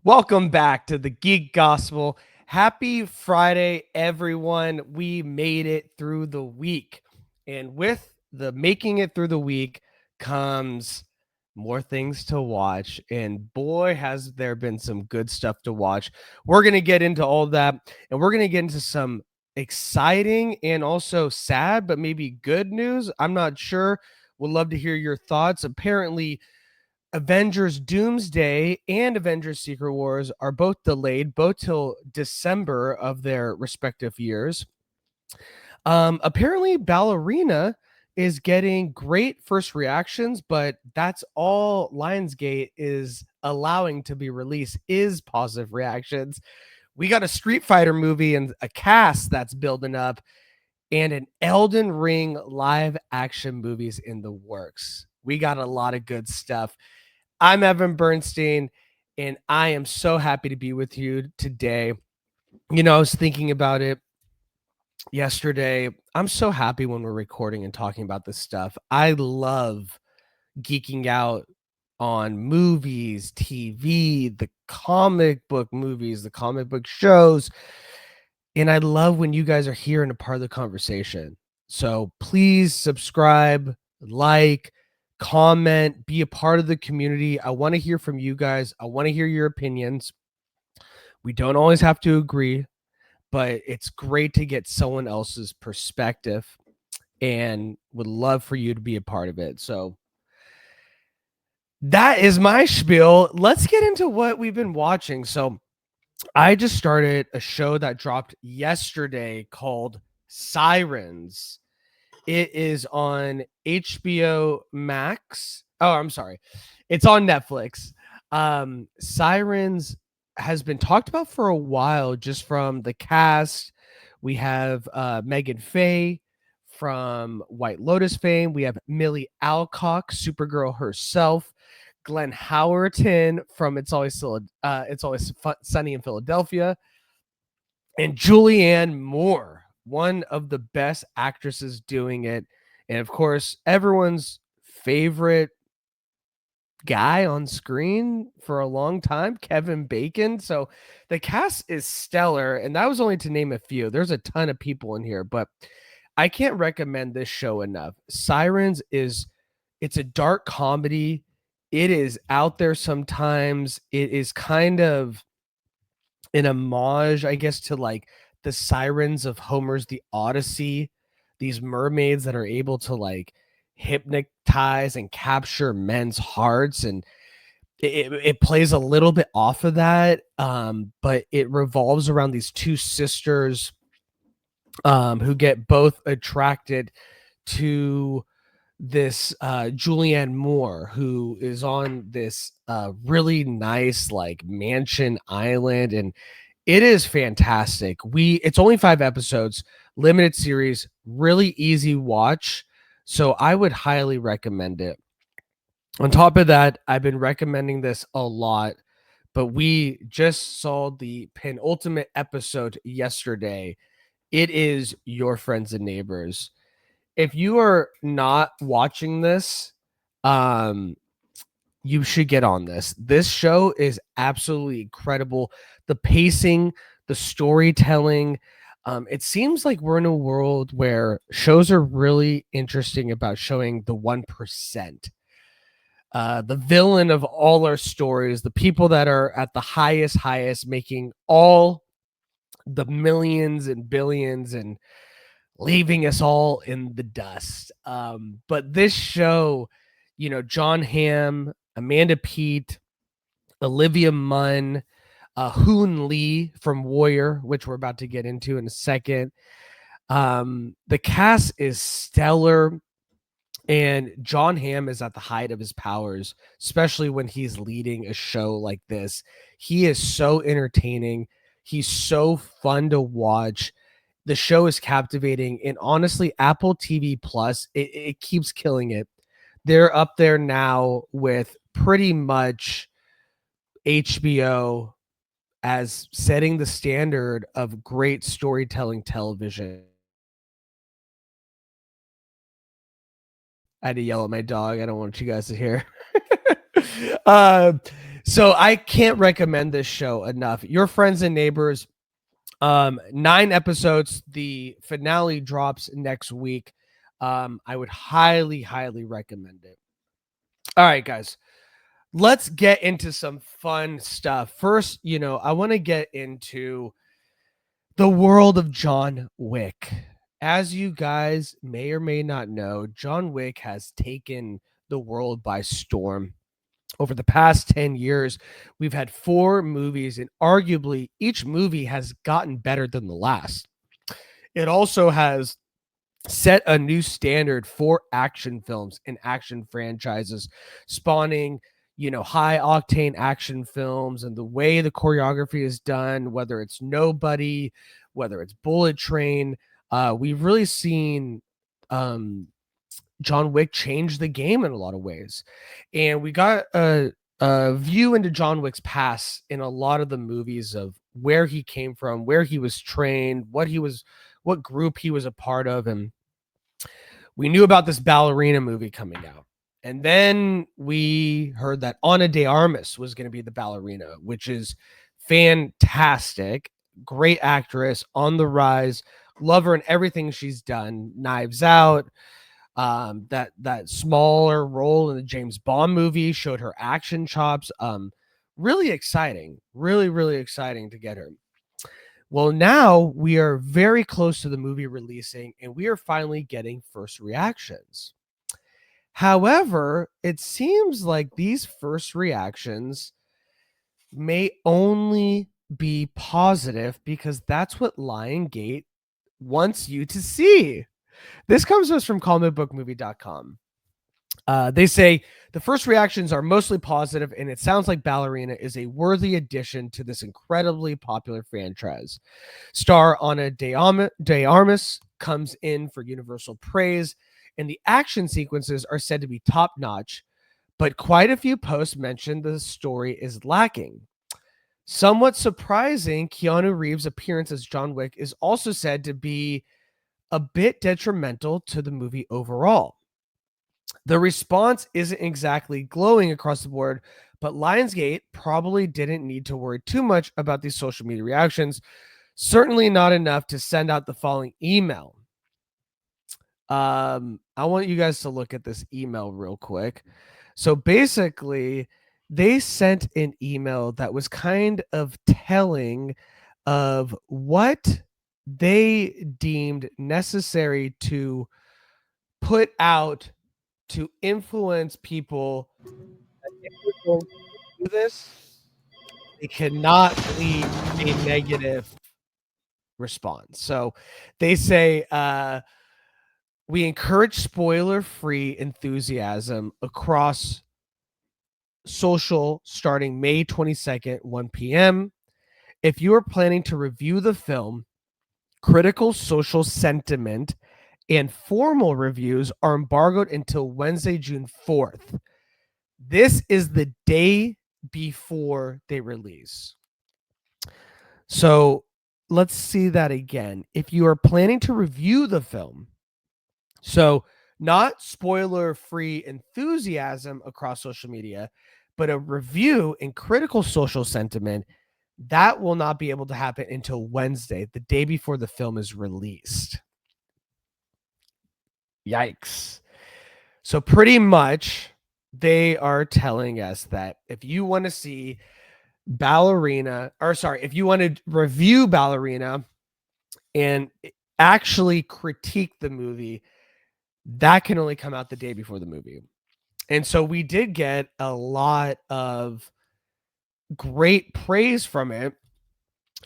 Welcome back to the Geek Gospel. Happy Friday, everyone. We made it through the week. And with the making it through the week comes more things to watch. And boy, has there been some good stuff to watch. We're going to get into all that. And we're going to get into some exciting and also sad, but maybe good news. I'm not sure. Would love to hear your thoughts. Apparently, Avengers Doomsday and Avengers Secret Wars are both delayed, both till December of their respective years. Apparently, Ballerina is getting great first reactions, but that's all Lionsgate is allowing to be released is positive reactions. We got a Street Fighter movie and a cast that's building up, and an Elden Ring live action movies in the works. We got a lot of good stuff. I'm Evan Bernstein, and I am so happy to be with you today. I was thinking about it yesterday. I'm so happy when we're recording and talking about this stuff. I love geeking out on movies, TV, the comic book movies, the comic book shows. And I love when you guys are here and a part of the conversation. So please subscribe, like, comment, be a part of the community. I want to hear from you guys. I want to hear your opinions. We don't always have to agree, but it's great to get someone else's perspective and would love for you to be a part of it. So that is my spiel. Let's get into what we've been watching. So I just started a show that dropped yesterday called Sirens. It is on HBO Max. Oh, I'm sorry. It's on Netflix. Sirens has been talked about for a while just from the cast. We have Megan Faye from White Lotus fame. We have Millie Alcock, Supergirl herself. Glenn Howerton from It's Always Sunny in Philadelphia, and Julianne Moore, one of the best actresses doing it, and of course, everyone's favorite guy on screen for a long time, Kevin Bacon. So the cast is stellar, and that was only to name a few. There's a ton of people in here, but I can't recommend this show enough. Sirens it's a dark comedy. It is out there sometimes. It is kind of an homage, I guess, to like the sirens of Homer's The Odyssey, these mermaids that are able to like hypnotize and capture men's hearts. And it plays a little bit off of that, but it revolves around these two sisters who get both attracted to this Julianne Moore, who is on this really nice like mansion island, and it is fantastic. It's only 5 episodes, limited series, really easy watch, so I would highly recommend it. On top of that, I've been recommending this a lot, but we just saw the penultimate episode yesterday. It is Your Friends and Neighbors. If you are not watching this, you should get on this. This show is absolutely incredible. The pacing, the storytelling. It seems like we're in a world where shows are really interesting about showing the 1%. The villain of all our stories, the people that are at the highest, making all the millions and billions and leaving us all in the dust. But this show, John Hamm, Amanda Peet, Olivia Munn, Hoon Lee from Warrior, which we're about to get into in a second. The cast is stellar, and John Hamm is at the height of his powers, especially when he's leading a show like this. He is so entertaining. He's so fun to watch. The show is captivating, and honestly, Apple TV Plus, it keeps killing it. They're up there now with pretty much HBO as setting the standard of great storytelling television. I had to yell at my dog. I don't want you guys to hear. uh, So I can't recommend this show enough. Your Friends and Neighbors, 9 episodes. The finale drops next week. I would highly, highly recommend it. All right, guys, let's get into some fun stuff. First, I want to get into the world of John Wick. As you guys may or may not know, John Wick has taken the world by storm. Over the past 10 years, we've had 4 movies, and arguably each movie has gotten better than the last. It also has set a new standard for action films and action franchises, spawning, high octane action films, and the way the choreography is done, whether it's Nobody, whether it's Bullet Train. We've really seen John Wick changed the game in a lot of ways. And we got a view into John Wick's past in a lot of the movies of where he came from, where he was trained, what group he was a part of. And we knew about this ballerina movie coming out. And then we heard that Ana de Armas was going to be the ballerina, which is fantastic. Great actress, on the rise. Love her in everything she's done. Knives Out, that smaller role in the James Bond movie showed her action chops. Really exciting, really exciting to get her. Well, now we are very close to the movie releasing, and we are finally getting first reactions. However, it seems like these first reactions may only be positive because that's what Lionsgate wants you to see. This comes to us from comicbookmovie.com. They say the first reactions are mostly positive, and it sounds like Ballerina is a worthy addition to this incredibly popular franchise. Star Ana de Armas comes in for universal praise, and the action sequences are said to be top notch, but quite a few posts mention the story is lacking. Somewhat surprising, Keanu Reeves' appearance as John Wick is also said to be a bit detrimental to the movie overall. The response isn't exactly glowing across the board, but Lionsgate probably didn't need to worry too much about these social media reactions. Certainly not enough to send out the following email. I want you guys to look at this email real quick. So basically, they sent an email that was kind of telling of what they deemed necessary to put out to influence people that if we're going to do this, they cannot leave a negative response. So they say, we encourage spoiler-free enthusiasm across social starting May 22nd, 1 p.m. If you are planning to review the film, critical social sentiment and formal reviews are embargoed until Wednesday, June 4th. This is the day before they release. So let's see that again. If you are planning to review the film, so not spoiler-free enthusiasm across social media, but a review and critical social sentiment, that will not be able to happen until Wednesday, the day before the film is released. Yikes. So pretty much they are telling us that if you want to see if you want to review Ballerina and actually critique the movie, that can only come out the day before the movie. And so we did get a lot of great praise from it.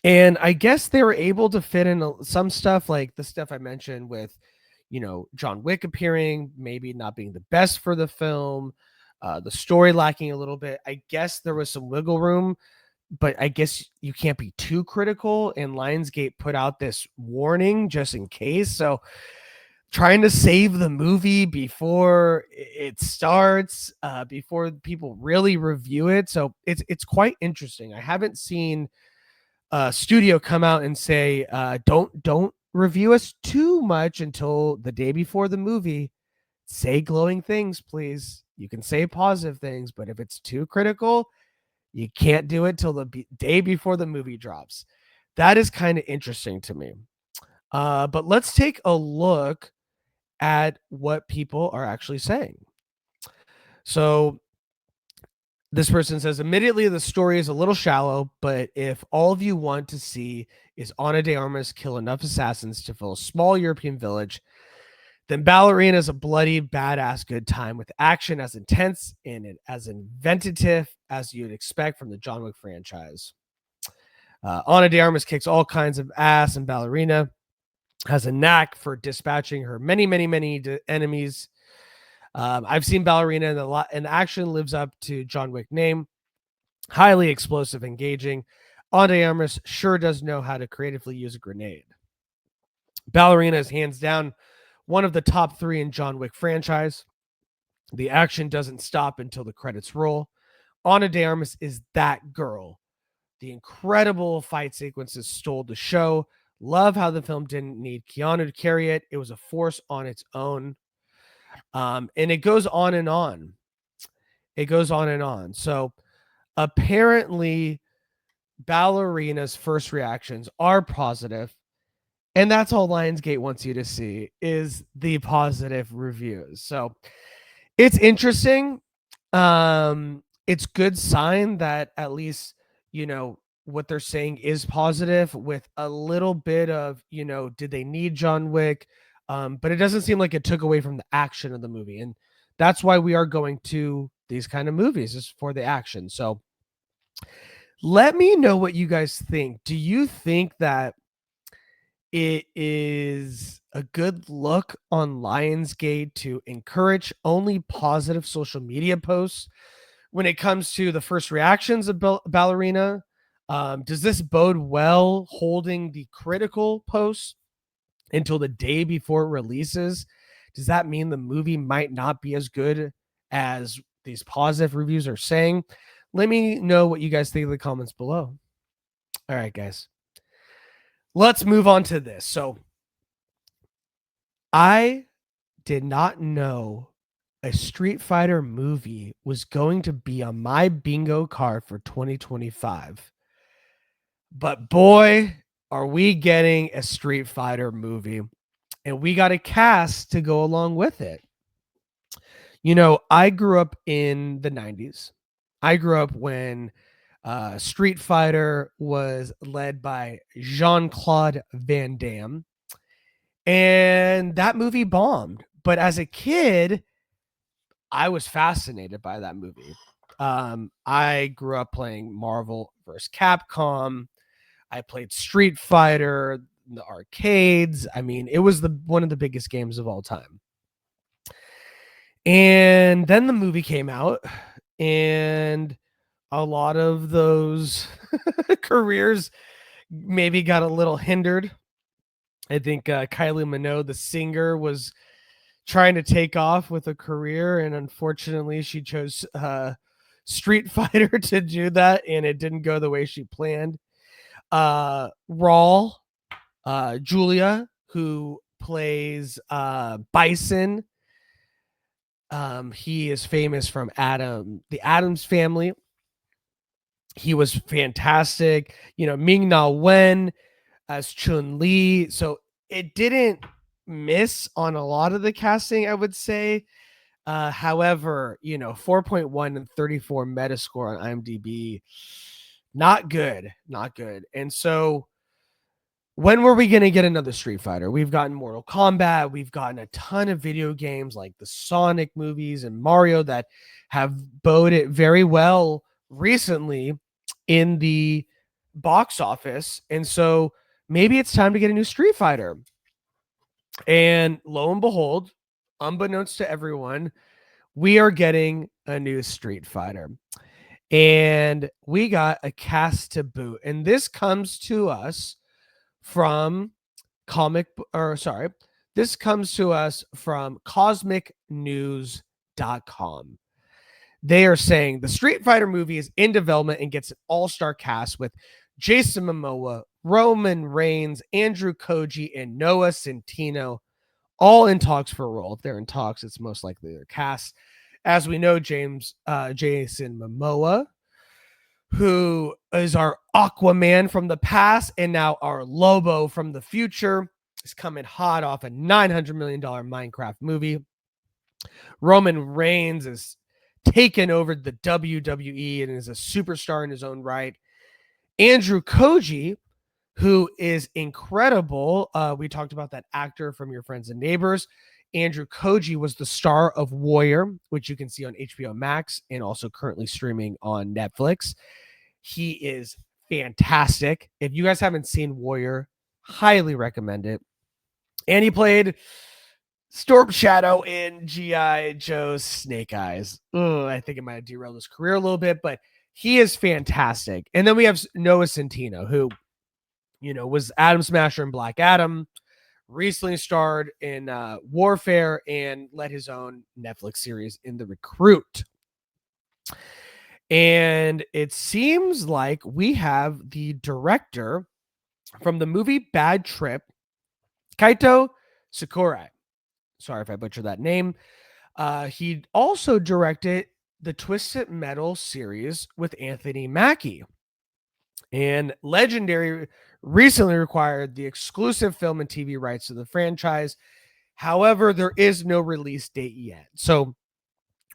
And I guess they were able to fit in some stuff, like the stuff I mentioned with, John Wick appearing, maybe not being the best for the film, the story lacking a little bit. I guess there was some wiggle room, but I guess you can't be too critical. And Lionsgate put out this warning just in case. So trying to save the movie before it starts, before people really review it. So it's quite interesting. I haven't seen a studio come out and say, don't review us too much until the day before the movie. Say glowing things, please. You can say positive things, but if it's too critical, You can't do it till the day before the movie drops. That is kind of interesting to me. But let's take a look at what people are actually saying. So this person says, immediately the story is a little shallow, but if all of you want to see is Ana de Armas kill enough assassins to fill a small European village, then Ballerina is a bloody, badass good time with action as intense and as inventive as you'd expect from the John Wick franchise. Ana de Armas kicks all kinds of ass, and Ballerina has a knack for dispatching her many enemies. I've seen Ballerina, and the action lives up to John Wick name. Highly explosive, engaging. Ana de Armas sure does know how to creatively use a grenade. Ballerina is hands down one of the top 3 in John Wick franchise. The action doesn't stop until the credits roll. Ana de Armas is that girl. The incredible fight sequences stole the show. Love how the film didn't need Keanu to carry it. It was a force on its own. And it goes on and on. It goes on and on. So apparently, Ballerina's first reactions are positive. And that's all Lionsgate wants you to see is the positive reviews. So it's interesting. It's good sign that at least, what they're saying is positive with a little bit of, did they need John Wick? But it doesn't seem like it took away from the action of the movie. And that's why we are going to these kind of movies, is for the action. So let me know what you guys think. Do you think that it is a good look on Lionsgate to encourage only positive social media posts when it comes to the first reactions of Ballerina? Does this bode well holding the critical posts until the day before it releases? Does that mean the movie might not be as good as these positive reviews are saying? Let me know what you guys think in the comments below. All right, guys. Let's move on to this. So I did not know a Street Fighter movie was going to be on my bingo card for 2025. But boy, are we getting a Street Fighter movie. And we got a cast to go along with it. I grew up in the 90s. I grew up when Street Fighter was led by Jean-Claude Van Damme. And that movie bombed. But as a kid, I was fascinated by that movie. I grew up playing Marvel vs. Capcom. I played Street Fighter in the arcades. I mean, it was one of the biggest games of all time. And then the movie came out, and a lot of those careers maybe got a little hindered. I think Kylie Minogue, the singer, was trying to take off with a career, and unfortunately she chose Street Fighter to do that, and it didn't go the way she planned. Raul, Julia, who plays Bison, he is famous from the Addams Family. He was fantastic. Ming-Na Wen as Chun-Li. So it didn't miss on a lot of the casting, I would say. However, 4.1 and 34 Metascore on IMDb, not good. And so when were we going to get another Street Fighter? We've gotten Mortal Kombat. We've gotten a ton of video games like the Sonic movies and Mario that have boded very well recently in the box office. And so maybe it's time to get a new Street Fighter. And lo and behold, unbeknownst to everyone, we are getting a new Street Fighter. And we got a cast to boot. And this comes to us from cosmicnews.com. They are saying the Street Fighter movie is in development and gets an all-star cast with Jason Momoa, Roman Reigns, Andrew Koji, and Noah Centineo, all in talks for a role. If they're in talks, it's most likely their cast. As we know, Jason Momoa who is our Aquaman from the past and now our Lobo from the future, is coming hot off a $900 million Minecraft movie. Roman Reigns is taken over the WWE and is a superstar in his own right. Andrew Koji, who is incredible. We talked about that actor from Your Friends and Neighbors. Andrew Koji was the star of Warrior, which you can see on HBO Max and also currently streaming on Netflix. He is fantastic. If you guys haven't seen Warrior, highly recommend it. And he played Storm Shadow in G.I. Joe's Snake Eyes. I think it might have derailed his career a little bit, but he is fantastic. And then we have Noah Centineo, who, was Adam Smasher in Black Adam, recently starred in Warfare, and led his own Netflix series in The Recruit. And it seems like we have the director from the movie Bad Trip, Kaito Sakurai. Sorry if I butchered that name. He also directed the Twisted Metal series with Anthony Mackie. And Legendary recently acquired the exclusive film and TV rights to the franchise. However, there is no release date yet. So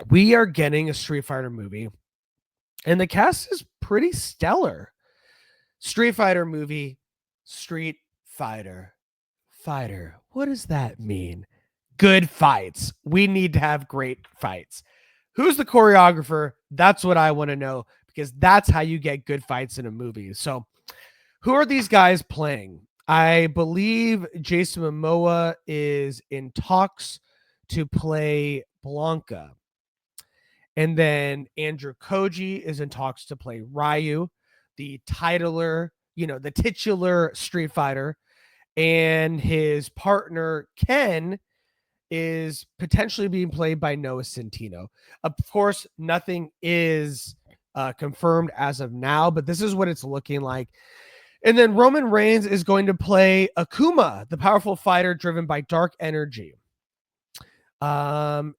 we are getting a Street Fighter movie, and the cast is pretty stellar. Street Fighter movie, Street Fighter. Fighter. What does that mean? Good fights. We need to have great fights. Who's the choreographer? That's what I want to know, because that's how you get good fights in a movie. So who are these guys playing? I believe Jason Momoa is in talks to play Blanca. And then Andrew Koji is in talks to play Ryu, the titular Street Fighter. And his partner, Ken, is potentially being played by Noah Centineo. Of course, nothing is confirmed as of now, but this is what it's looking like. And then Roman Reigns is going to play Akuma, the powerful fighter driven by dark energy. Akuma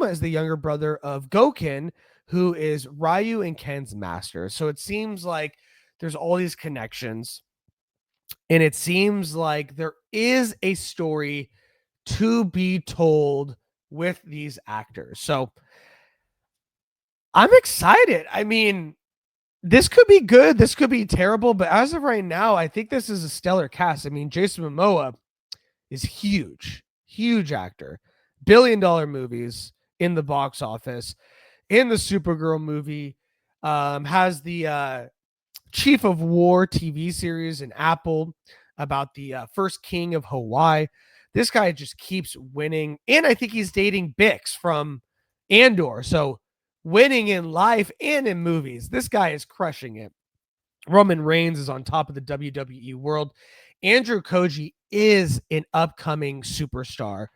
is the younger brother of Goken, who is Ryu and Ken's master. So it seems like there's all these connections, and it seems like there is a story to be told with these actors. So I'm excited. I mean, this could be good. This could be terrible. But as of right now, I think this is a stellar cast. I mean, Jason Momoa is huge actor. $1 billion movies in the box office. In the Supergirl movie, has the Chief of War TV series in Apple about the first king of Hawaii. This guy just keeps winning. And I think he's dating Bix from Andor. So winning in life and in movies. This guy is crushing it. Roman Reigns is on top of the WWE world. Andrew Koji is an upcoming superstar.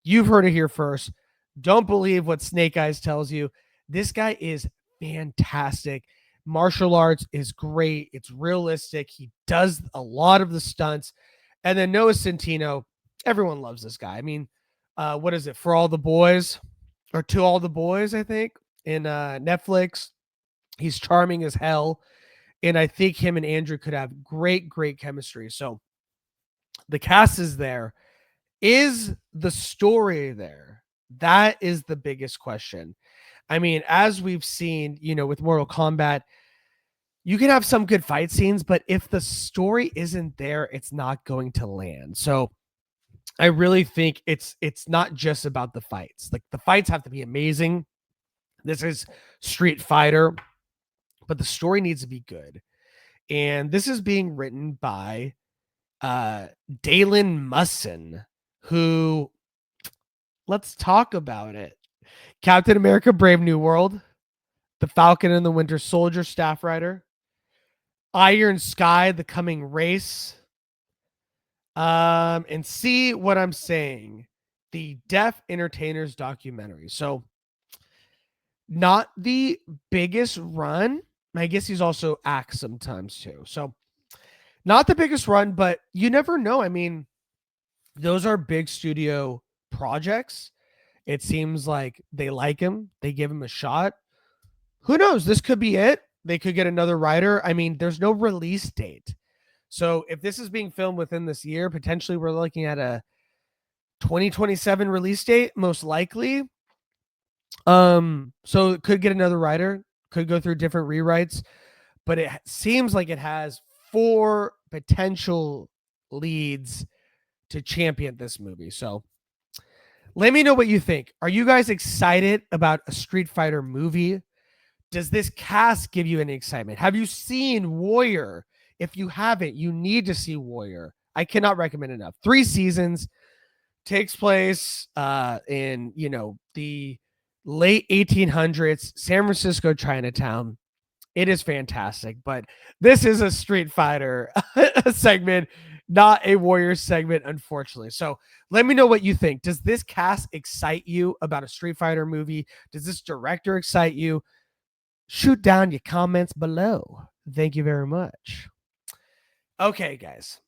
You've heard it here first. Don't believe what Snake Eyes tells you. This guy is fantastic. Martial arts is great. It's realistic. He does a lot of the stunts. And then Noah Centineo, everyone loves this guy. I mean, what is it? For All the Boys, or To All the Boys, I think, in Netflix. He's charming as hell. And I think him and Andrew could have great chemistry. So the cast is there. Is the story there? That is the biggest question. I mean, as we've seen, with Mortal Kombat, you can have some good fight scenes, but if the story isn't there, it's not going to land. So I really think it's not just about the fights. Like, the fights have to be amazing. This is Street Fighter, but the story needs to be good. And this is being written by Dalen Musson, who, let's talk about it. Captain America Brave New World, The Falcon and the Winter Soldier staff writer, Iron Sky, The Coming Race, and see what I'm saying, the Deaf Entertainers documentary. So not the biggest run. I guess he's also acts sometimes too. So not the biggest run, but you never know. I mean, those are big studio projects. It seems like they like him. They give him a shot. Who knows? This could be it. they could get another writer. I mean, there's no release date. So if this is being filmed within this year, potentially we're looking at a 2027 release date, most likely. So it could get another writer, could go through different rewrites, but it seems like it has 4 potential leads to champion this movie. So let me know what you think. Are you guys excited about a Street Fighter movie? Does this cast give you any excitement? Have you seen Warrior? If you haven't, you need to see Warrior. I cannot recommend enough. 3 seasons, takes place in, the late 1800s, San Francisco, Chinatown. It is fantastic, but this is a Street Fighter segment, not a Warrior segment, unfortunately. So let me know what you think. Does this cast excite you about a Street Fighter movie? Does this director excite you? Shoot down your comments below. Thank you very much. Okay, guys.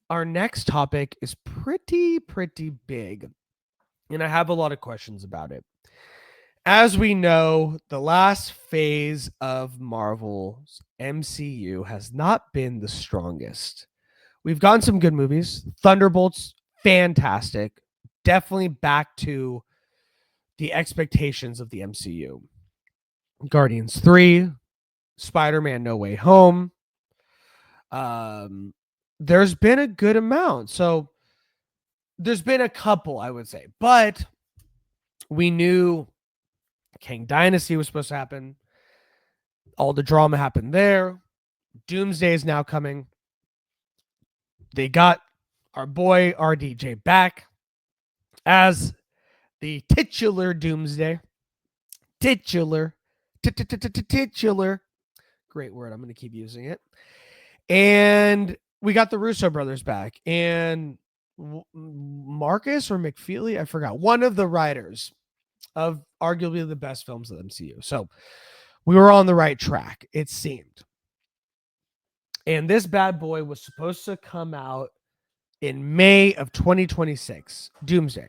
Our next topic is pretty big, and I have a lot of questions about it. As we know, the last phase of Marvel's MCU has not been the strongest. We've gotten some good movies. Thunderbolts, fantastic. Definitely back to the expectations of the MCU. Guardians 3, Spider-Man No Way Home. There's been a good amount. So there's been a couple, I would say. But we knew Kang Dynasty was supposed to happen. All the drama happened there. Doomsday is now coming. They got our boy RDJ back as the titular Doomsday. Titular. Great word. I'm going to keep using it. And we got the Russo brothers back. And Marcus or McFeely, I forgot, one of the writers of arguably the best films of the MCU. So we were on the right track, it seemed. And this bad boy was supposed to come out in May of 2026. Doomsday.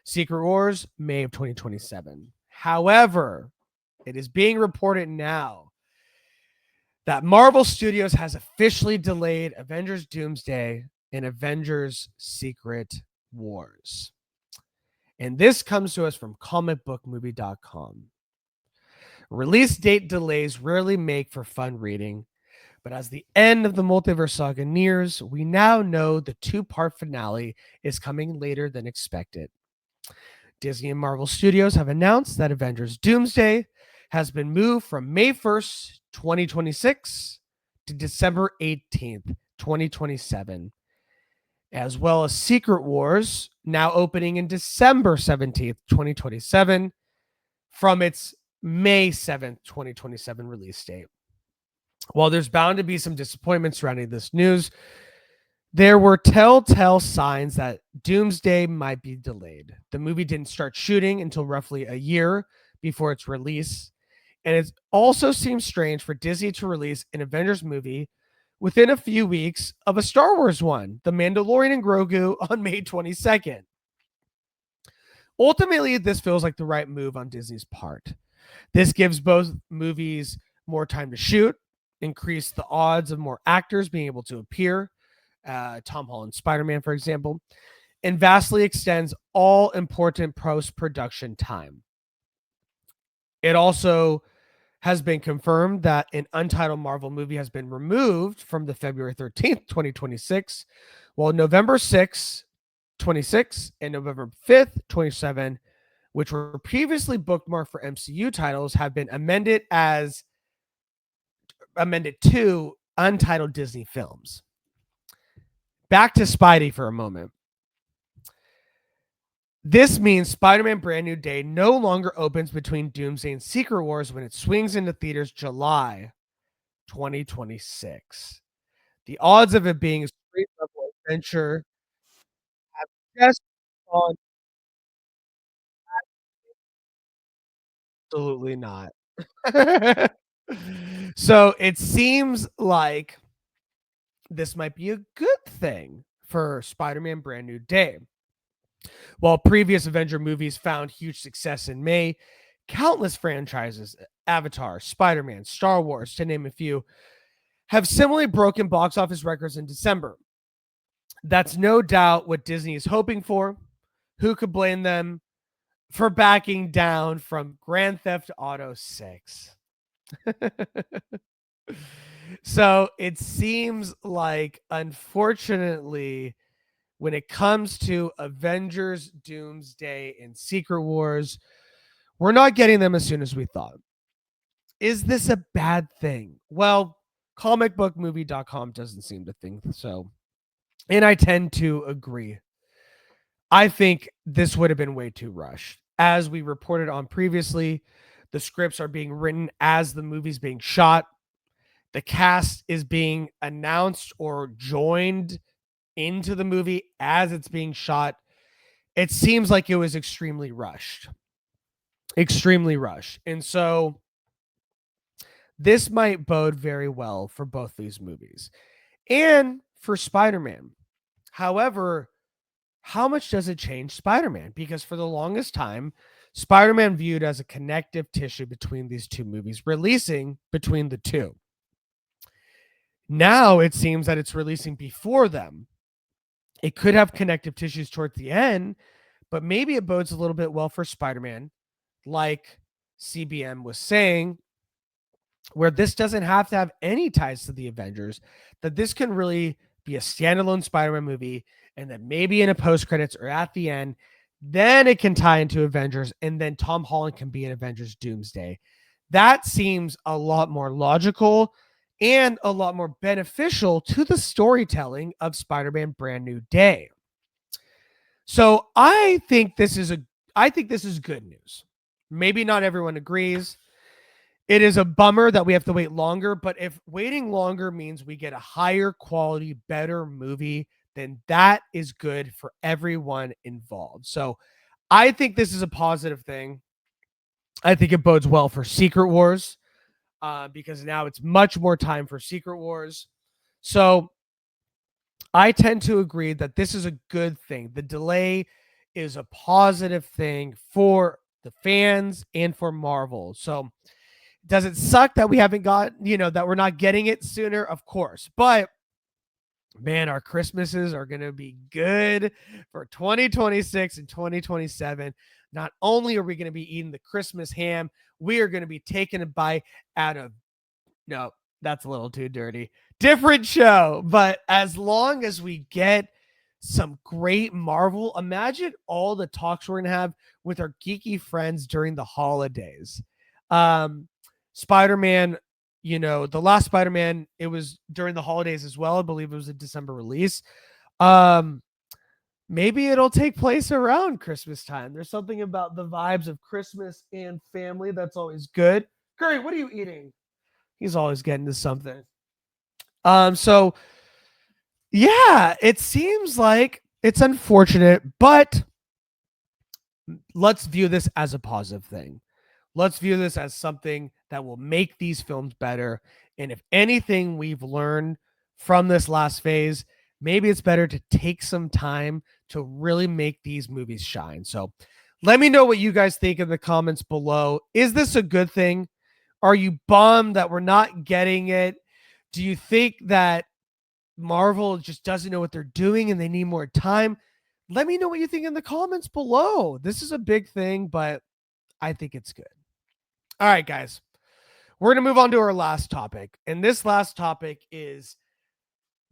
Secret Wars, May of 2027. However, it is being reported now that Marvel Studios has officially delayed Avengers Doomsday and Avengers Secret Wars. And this comes to us from comicbookmovie.com. Release date delays rarely make for fun reading, but as the end of the multiverse saga nears, we now know the 2-part finale is coming later than expected. Disney and Marvel Studios have announced that Avengers Doomsday has been moved from May 1st, 2026 to December 18th, 2027, as well as Secret Wars now opening in December 17th, 2027 from its May 7th, 2027 release date. While there's bound to be some disappointment surrounding this news, there were telltale signs that Doomsday might be delayed. The movie didn't start shooting until roughly a year before its release, and it also seems strange for Disney to release an Avengers movie within a few weeks of a Star Wars one, The Mandalorian and Grogu, on May 22nd. Ultimately, this feels like the right move on Disney's part. This gives both movies more time to shoot, increase the odds of more actors being able to appear, Tom Holland Spider-Man, for example, and vastly extends all important post-production time. It also has been confirmed that an untitled Marvel movie has been removed from the February 13th, 2026, while November 6th, 26, and November 5th, 27, which were previously bookmarked for MCU titles, have been amended to untitled Disney films. Back to Spidey for a moment. This means Spider-Man Brand New Day no longer opens between Doomsday and Secret Wars when it swings into theaters July 2026. The odds of it being a straight level adventure have just gone absolutely not. So it seems like this might be a good thing for Spider-Man Brand New Day. While previous Avenger movies found huge success in May, Countless franchises, Avatar, Spider-Man, Star Wars, to name a few, have similarly broken box office records in December. That's no doubt what Disney is hoping for. Who could blame them for backing down from Grand Theft Auto 6? So it seems like, unfortunately, when it comes to Avengers Doomsday and Secret Wars, we're not getting them as soon as we thought. Is this a bad thing? Well, comicbookmovie.com doesn't seem to think so. And I tend to agree. I think this would have been way too rushed. As we reported on previously, the scripts are being written as the movie's being shot. The cast is being announced or joined into the movie as it's being shot. It seems like it was extremely rushed. Extremely rushed. And so this might bode very well for both these movies and for Spider-Man. However, how much does it change Spider-Man? Because for the longest time, Spider-Man viewed as a connective tissue between these two movies, releasing between the two. Now it seems that it's releasing before them. It could have connective tissues towards the end, but maybe it bodes a little bit well for Spider-Man, like CBM was saying, where this doesn't have to have any ties to the Avengers, that this can really be a standalone Spider-Man movie, and then maybe in a post-credits or at the end, then it can tie into Avengers, and then Tom Holland can be in Avengers Doomsday. That seems a lot more logical and a lot more beneficial to the storytelling of Spider-Man Brand New Day. So I think this is good news. Maybe not everyone agrees. It is a bummer that we have to wait longer, but if waiting longer means we get a higher quality, better movie, then that is good for everyone involved. So I think this is a positive thing. I think it bodes well for Secret Wars because now it's much more time for Secret Wars. So I tend to agree that this is a good thing. The delay is a positive thing for the fans and for Marvel. So does it suck that we haven't got, that we're not getting it sooner? Of course. But man, our Christmases are going to be good for 2026 and 2027. Not only are we going to be eating the Christmas ham, we are going to be taking a bite out of, no, that's a little too dirty. Different show. But as long as we get some great Marvel, imagine all the talks we're going to have with our geeky friends during the holidays. Spider-Man, the last Spider-Man, it was during the holidays as well. I believe it was a December release. Maybe it'll take place around Christmas time. There's something about the vibes of Christmas and family that's always good. Curry, what are you eating? He's always getting to something. So yeah, it seems like it's unfortunate, but let's view this as a positive thing. Let's view this as something that will make these films better. And if anything we've learned from this last phase, maybe it's better to take some time to really make these movies shine. So let me know what you guys think in the comments below. Is this a good thing? Are you bummed that we're not getting it? Do you think that Marvel just doesn't know what they're doing and they need more time? Let me know what you think in the comments below. This is a big thing, but I think it's good. All right, guys, we're going to move on to our last topic. And this last topic is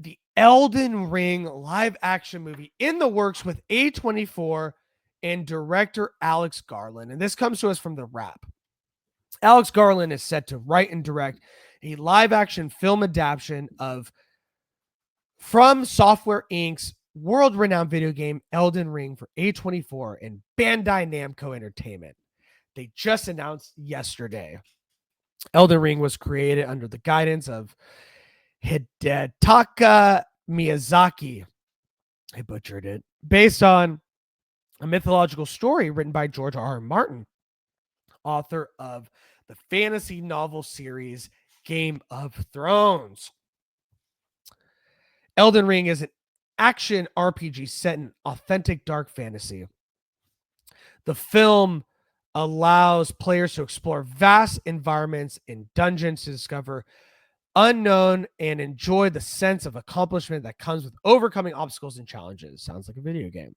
the Elden Ring live action movie in the works with A24 and director Alex Garland. And this comes to us from The Wrap. Alex Garland is set to write and direct a live action film adaptation of From Software Inc.'s world renowned video game Elden Ring for A24 and Bandai Namco Entertainment. They just announced yesterday. Elden Ring was created under the guidance of Hidetaka Miyazaki. I butchered it. Based on a mythological story written by George R. R. Martin, author of the fantasy novel series Game of Thrones. Elden Ring is an action RPG set in authentic dark fantasy. The film allows players to explore vast environments in dungeons to discover unknown and enjoy the sense of accomplishment that comes with overcoming obstacles and challenges. Sounds like a video game.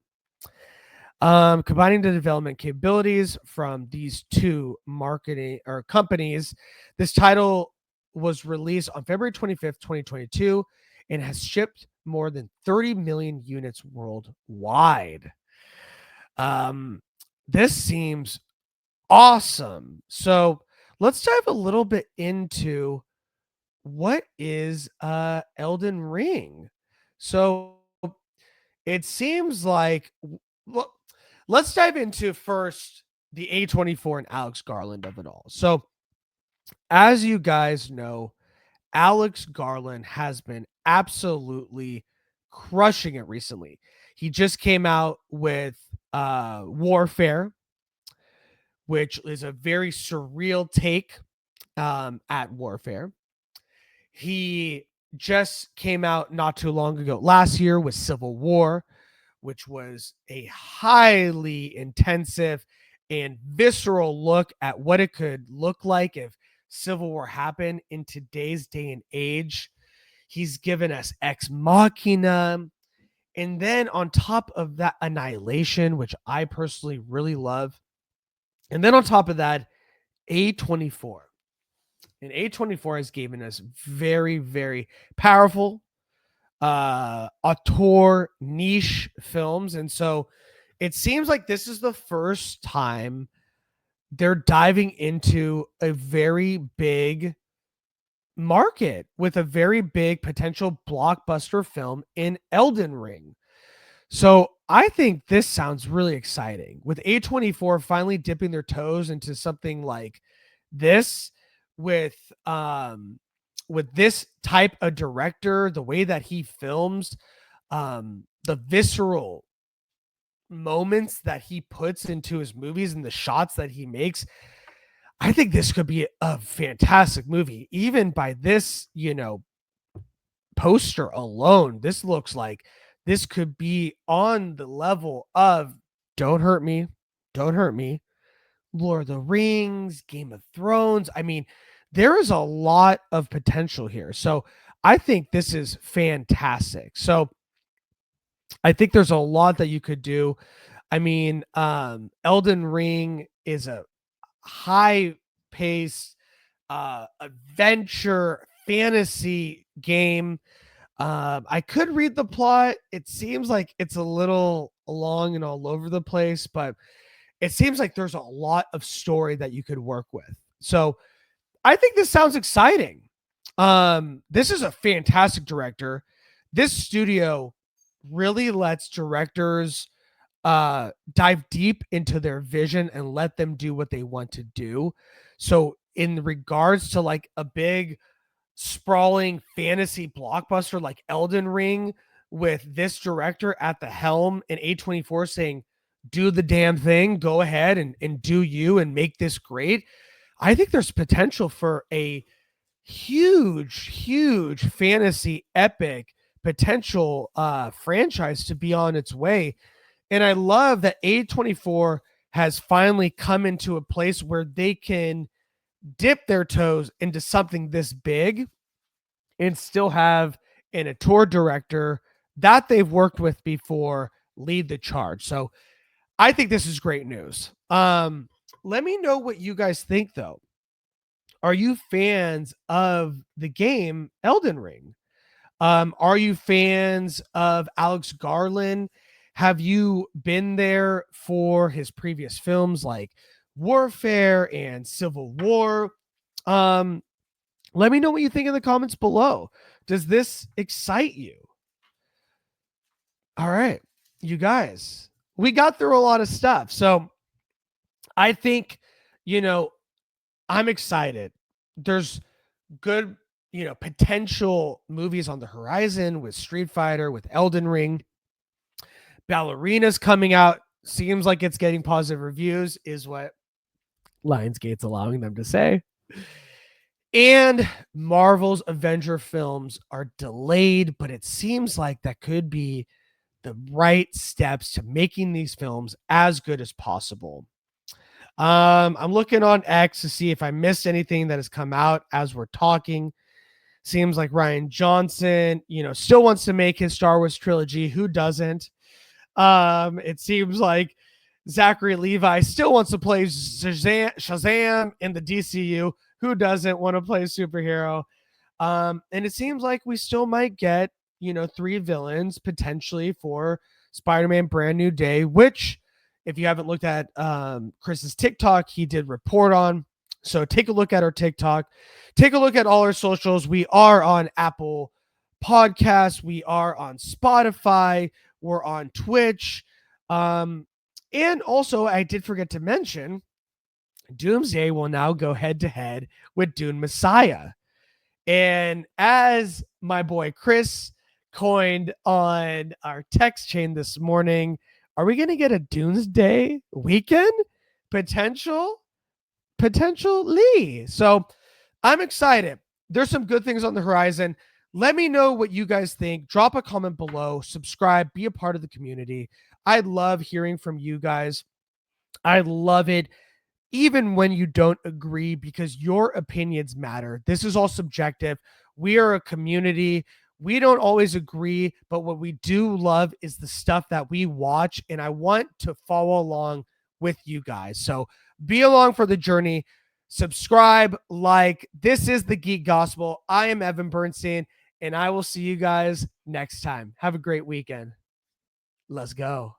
Combining the development capabilities from these two marketing or companies, this title was released on February 25th, 2022, and has shipped more than 30 million units worldwide. This seems awesome. So let's dive a little bit into what is Elden Ring. So it seems like well, let's dive into first the A24 and Alex Garland of it all. So as you guys know, Alex Garland has been absolutely crushing it recently. He just came out with Warfare, which is a very surreal take at Warfare. He just came out not too long ago last year with Civil War, which was a highly intensive and visceral look at what it could look like if Civil War happened in today's day and age. He's given us Ex Machina. And then on top of that, Annihilation, which I personally really love. And then on top of that, A24. And A24 has given us very, very powerful auteur niche films. And so it seems like this is the first time they're diving into a very big market with a very big potential blockbuster film in Elden Ring. So I think this sounds really exciting with A24 finally dipping their toes into something like this with this type of director, the way that he films, the visceral moments that he puts into his movies and the shots that he makes. I think this could be a fantastic movie. Even by this, poster alone, this looks like this could be on the level of Don't Hurt Me, Don't Hurt Me, Lord of the Rings, Game of Thrones. I mean, there is a lot of potential here. So I think this is fantastic. So I think there's a lot that you could do. I mean, Elden Ring is a high paced adventure fantasy game. I could read the plot. It seems like it's a little long and all over the place, but it seems like there's a lot of story that you could work with. So I think this sounds exciting. This is a fantastic director. This studio really lets directors dive deep into their vision and let them do what they want to do. So in regards to like a big sprawling fantasy blockbuster like Elden Ring with this director at the helm and A24 saying, do the damn thing, go ahead and do you and make this great. I think there's potential for a huge fantasy epic potential franchise to be on its way. And I love that A24 has finally come into a place where they can dip their toes into something this big and still have an auteur director that they've worked with before lead the charge. So I think this is great news. Let me know what you guys think, though. Are you fans of the game Elden Ring? Are you fans of Alex Garland? Have you been there for his previous films like Warfare and Civil War? Let me know what you think in the comments below. Does this excite you? All right, you guys, we got through a lot of stuff. So I think, I'm excited. There's good, potential movies on the horizon with Street Fighter, with Elden Ring. Ballerina's coming out. Seems like it's getting positive reviews, is what Lionsgate's allowing them to say. And Marvel's Avenger films are delayed, but it seems like that could be the right steps to making these films as good as possible. I'm looking on X to see if I missed anything that has come out as we're talking. Seems like Rian Johnson, still wants to make his Star Wars trilogy. Who doesn't? It seems like Zachary Levi still wants to play Shazam in the DCU. Who doesn't want to play a superhero? And it seems like we still might get, 3 villains potentially for Spider-Man Brand New Day, which, if you haven't looked at Chris's TikTok, he did report on. So take a look at our TikTok. Take a look at all our socials. We are on Apple Podcasts. We are on Spotify. We're on Twitch. And also, I did forget to mention, Doomsday will now go head to head with Dune Messiah. And as my boy Chris coined on our text chain this morning, are we going to get a Doomsday weekend? Potentially. So I'm excited. There's some good things on the horizon. Let me know what you guys think. Drop a comment below, subscribe, be a part of the community. I love hearing from you guys. I love it, even when you don't agree, because your opinions matter. This is all subjective. We are a community. We don't always agree, but what we do love is the stuff that we watch, and I want to follow along with you guys. So be along for the journey. Subscribe, like. This is the Geek Gospel. I am Evan Bernstein, and I will see you guys next time. Have a great weekend. Let's go.